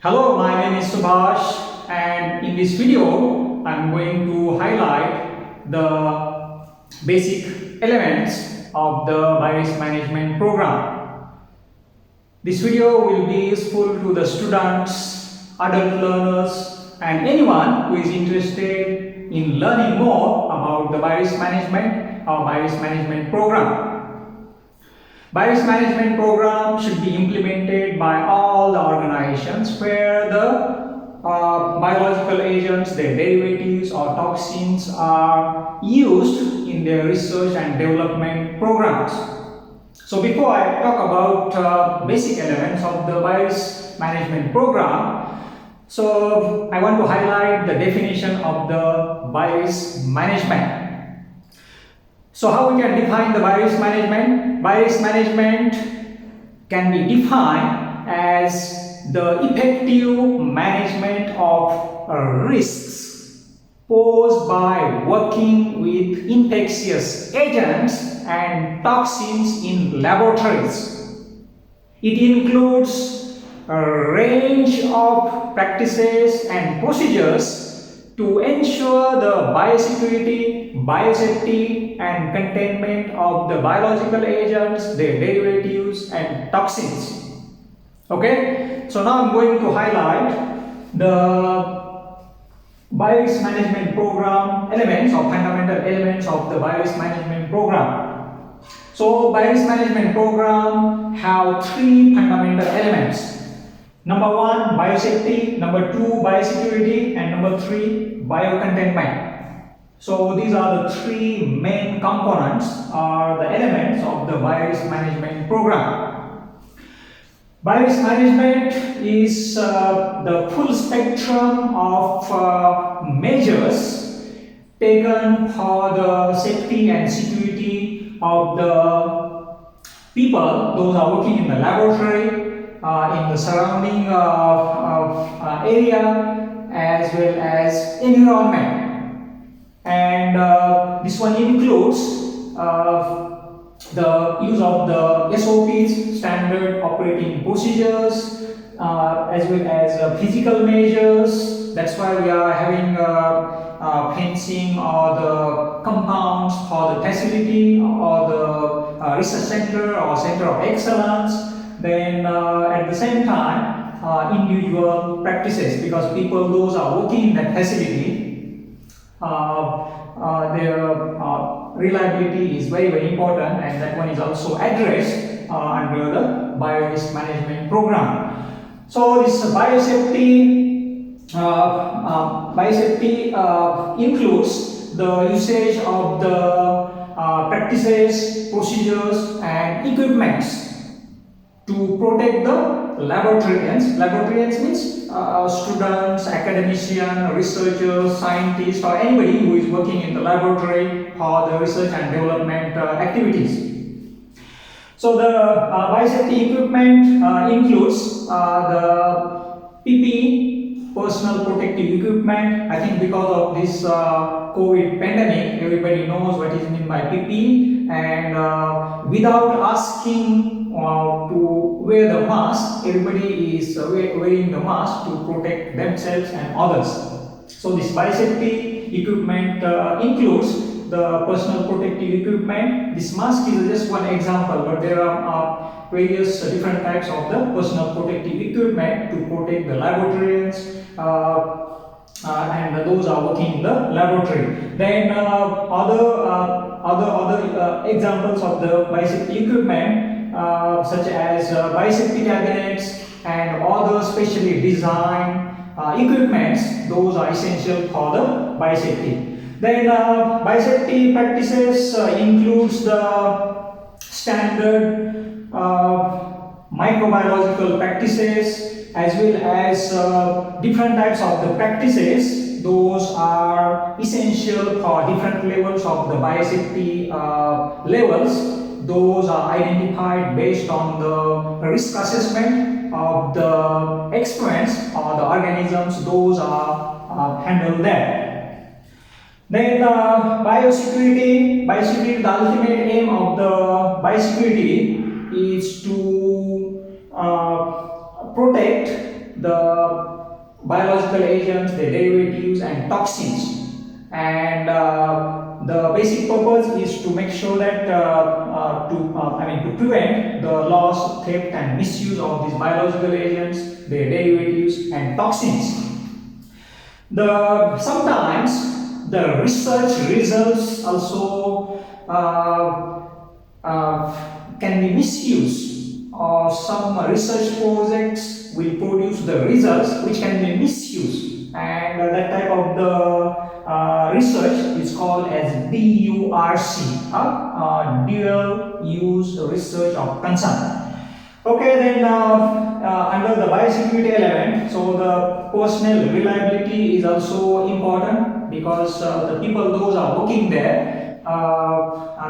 Hello, my name is Subhash, and in this video I am going to highlight the basic elements of the Biorisk Management Program. This video will be useful to the students, adult learners and anyone who is interested in learning more about the Biorisk Management or Biorisk Management Program. Biorisk Management Program should be implemented by all the organizations where the biological agents, their derivatives or toxins are used in their research and development programs. So before I talk about basic elements of the Biorisk Management Program, so I want to highlight the definition of the Biorisk Management. So how we can define the Biorisk Management? Biorisk Management can be defined as the effective management of risks posed by working with infectious agents and toxins in laboratories. It includes a range of practices and procedures to ensure the biosecurity, biosafety and containment of the biological agents, their derivatives and toxins. Okay, so now I'm going to highlight the Biorisk Management Program elements or fundamental elements of the Biorisk Management Program. So Biorisk Management Program have three fundamental elements. Number one, biosafety. Number two, biosecurity. And number three, biocontainment. So these are the three main components or the elements of the Biorisk Management Program. Biorisk Management is the full spectrum of measures taken for the safety and security of the people, those are working in the laboratory, in the surrounding area as well as environment, and this one includes the use of the SOPs, standard operating procedures, as well as physical measures. That's why we are having fencing or the compounds for the facility or the research center or center of excellence. Then at the same time individual practices, because people those are working in that facility, their reliability is very important, and that one is also addressed under the Biorisk Management Program. So this biosafety includes the usage of the practices, procedures and equipments to protect the laboratorians. Laboratorians means students, academicians, researchers, scientists or anybody who is working in the laboratory for the research and development activities. So the biosafety equipment includes the PPE, personal protective equipment. I think because of this COVID pandemic, everybody knows what is meant by PPE, and without asking to wear the mask, everybody is wearing the mask to protect themselves and others. So this biosafety equipment includes the personal protective equipment. This mask is just one example, but there are various different types of the personal protective equipment to protect the laboratorians and those are working in the laboratory. Then other examples of the biosafety equipment such as biosafety cabinets and other specially designed equipments, those are essential for the biosafety. Then biosafety practices includes the standard microbiological practices as well as different types of the practices. Those are essential for different levels of the biosafety levels. Those are identified based on the risk assessment of the experiments or the organisms. Those are handled there. Then biosecurity. Biosecurity, the ultimate aim of the biosecurity is to protect the biological agents, their derivatives and toxins. And the basic purpose is to make sure that to prevent the loss, theft and misuse of these biological agents, their derivatives and toxins. Sometimes the research results also can be misused, or some research projects will produce the results which can be misused, and that type of the research is called as BURC, dual use research of concern. Okay, then under the biosecurity element, so the personnel reliability is also important, because the people those are working there,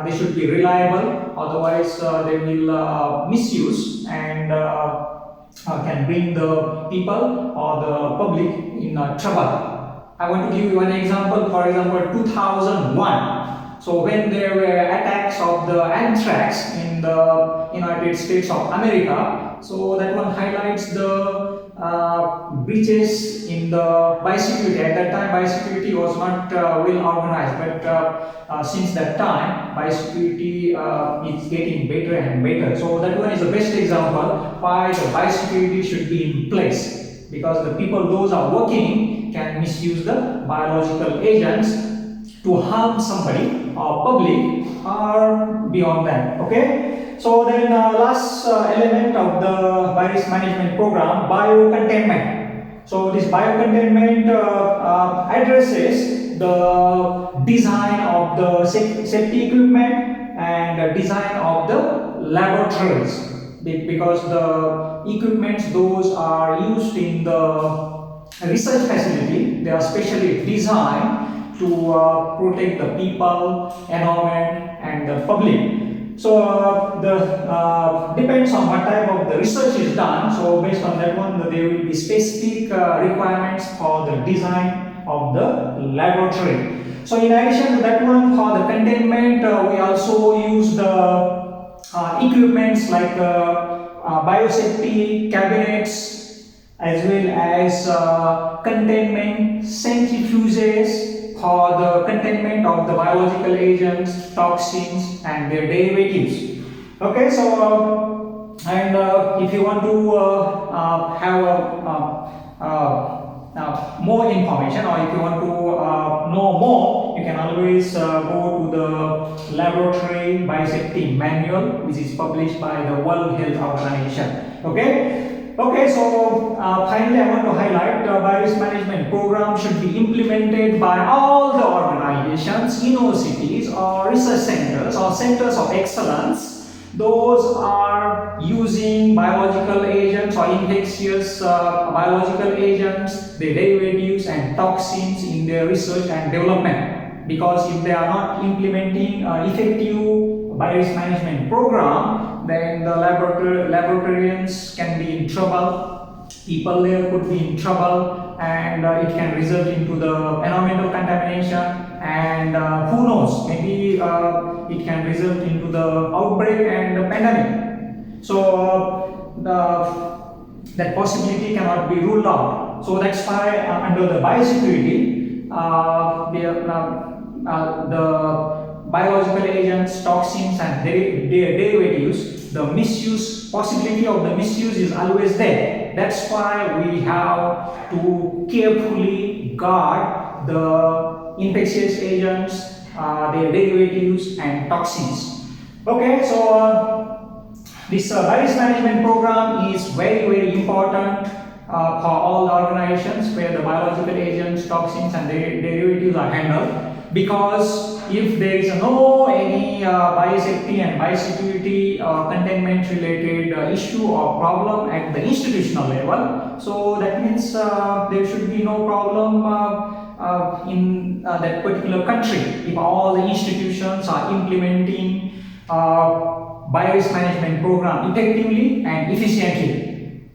they should be reliable, otherwise they will misuse and can bring the people or the public in trouble. I want to give you an example. For example, 2001. So when there were attacks of the anthrax in the United States of America, so that one highlights the breaches in the biosecurity. At that time, biosecurity was not well organized, but since that time, biosecurity is getting better and better. So that one is the best example why the biosecurity should be in place, because the people those are working can misuse the biological agents to harm somebody or public or beyond that. Okay, so then last element of the Biorisk Management Program, biocontainment. So this biocontainment addresses the design of the safety equipment and design of the laboratories, because the equipments those are used in the research facility, they are specially designed to protect the people, environment and the public. So depends on what type of the research is done. So based on that one, there will be specific requirements for the design of the laboratory. So in addition to that one, for the containment, we also use the equipments like biosafety cabinets, as well as containment centrifuges for the containment of the biological agents, toxins and their derivatives. Okay, so if you want to have more information, or if you want to know more, you can always go to the laboratory biosafety manual, which is published by the World Health Organization. Okay, so finally I want to highlight the Biorisk Management Program should be implemented by all the organizations, universities or research centers or centers of excellence. Those are using biological agents or infectious biological agents, their derivatives and toxins in their research and development. Because if they are not implementing effective Biorisk Management Program, then the laboratorians can be in trouble, people there could be in trouble, and it can result into the environmental contamination, and who knows, maybe it can result into the outbreak and the pandemic. So that possibility cannot be ruled out. So that's why under the biosecurity, the biological agents, toxins and their derivatives, the possibility of the misuse is always there. That's why we have to carefully guard the infectious agents, their derivatives and toxins. Okay, so this Biorisk Management Program is very important for all the organizations where the biological agents, toxins and their derivatives are handled. Because if there is any biosafety and biosecurity containment related issue or problem at the institutional level, so that means there should be no problem in that particular country if all the institutions are implementing Biorisk Management Program effectively and efficiently.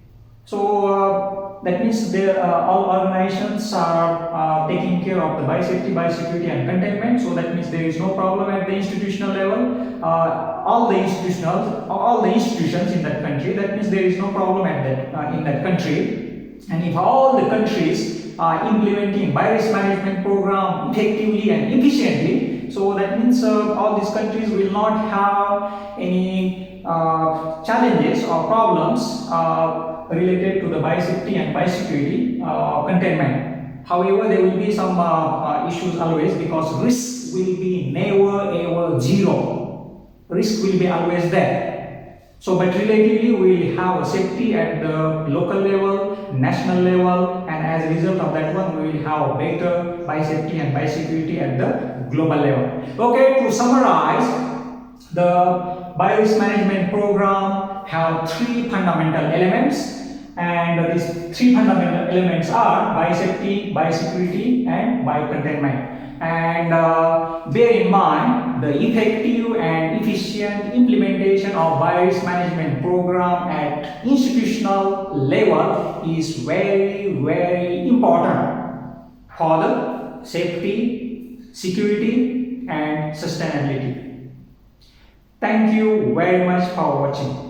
So that means all organizations are taking care of the biosafety, biosecurity and containment. So that means there is no problem at the institutional level. All the institutions in that country, that means there is no problem at in that country. And if all the countries are implementing Biorisk management program effectively and efficiently, so that means all these countries will not have any challenges or problems related to the biosafety and biosecurity containment. However, there will be some issues always, because risk will be never ever zero. Risk will be always there. So, but relatively we will have a safety at the local level, national level, and as a result of that one, we will have better biosafety and biosecurity at the global level. Okay, to summarize, the Biorisk management program have three fundamental elements, and these three fundamental elements are biosafety, biosecurity, and biocontainment. And bear in mind, the effective and efficient implementation of Biorisk management program at institutional level is very important for the safety, security, and sustainability. Thank you very much for watching.